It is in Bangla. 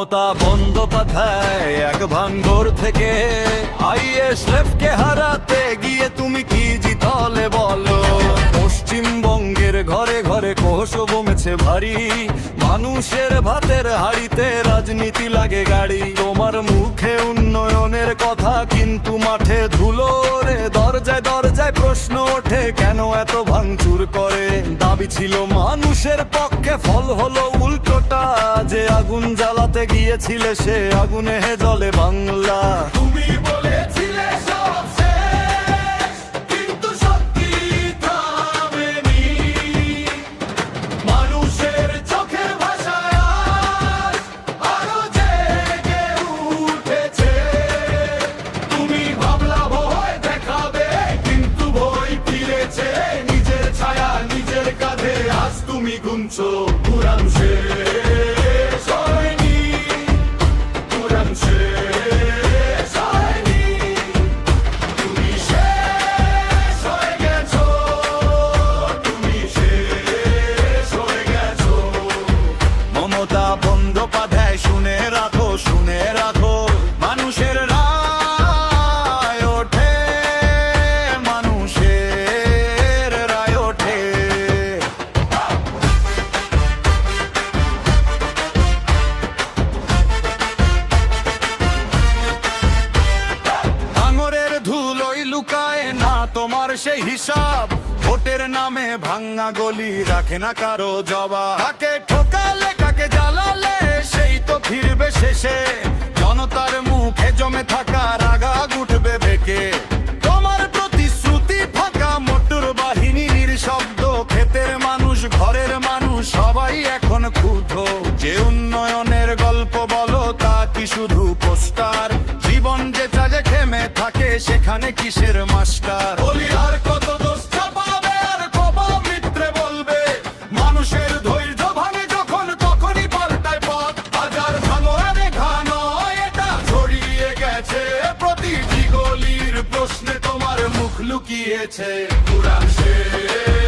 মমতা বন্দ্যোপাধ্যায় এক ভাঙ্গর থেকে আইএসএফকে হারাতে গিয়ে তুমি কি জিতলে বলো? পশ্চিমবঙ্গের ঘরে ঘরে কোষ বমেছে ভারী, মানুষের ভাতের হাড়িতে রাজনীতি লাগে গাড়ি। তোমার মুখে উন্নয়নের কথা কিন্তু মাঠে ধুলো রে। দরজায় দরজায় প্রশ্ন ওঠে কেন এত ভাঙচুর করে? দাবি ছিল মানুষের পক্ষে, ফল হলো উল্টোটা। যে আগুন জ্বালাতে গিয়েছিলে সে আগুনে জ্বলে বাংলা। তুমি বলেছিলে সব শেষ, কিন্তু সত্যি থামেনি। মানুষের চোখের ভাষায় আজ আরো জেগে উঠেছে। তুমি ভাবলা ভয় দেখাবে, কিন্তু ভয় ফিরেছে। নিজের ছায়া নিজের কাঁধে আজ তুমি গুনছো পুরাণ শেষ হয়নি, পুরাণ শেষ হয়নি। তুমি শেষ হয়ে গেছো, তুমি শেষ হয়ে গেছো। মমতা বন্দ্যোপাধ্যায় শুনে রাখো, শুনে রাখো, মানুষের রায় ওঠে, মানুষের রায় ওঠে। আঙুরের ধুলোই লুকায় না তোমার সেই হিসাব। ভোটের নামে ভাঙা গলি রাখে না কারো জবাব। কাকে ঠকালে কাকে জ্বালালে সেই তো ফিরবে শেষে। জনতার মুখে জমে থাকা রাগা উঠবে বেঁকে। তোমার প্রতিশ্রুতি ফাঁকা, মোটর বাহিনীর শব্দ। ক্ষেতের মানুষ ঘরের মানুষ সবাই এখন ক্ষুব্ধ। যে উন্নয়নের গল্প বলো তা কি শুধু পোস্টার? জীবন যেটা যে থেমে থাকে সেখানে কিসের মাস্টার? বলি আর কত দোষ চাপাবে, আর কবা মিত্রে বলবে? মানুষের ধৈর্য ভাঙে যখন তখনই পাল্টায় পথ। হাজার ভাঙনে ঘান এটা ছড়িয়ে গেছে প্রতিটি গলির প্রশ্নে তোমার মুখ লুকিয়েছে। পুরাণ শেষ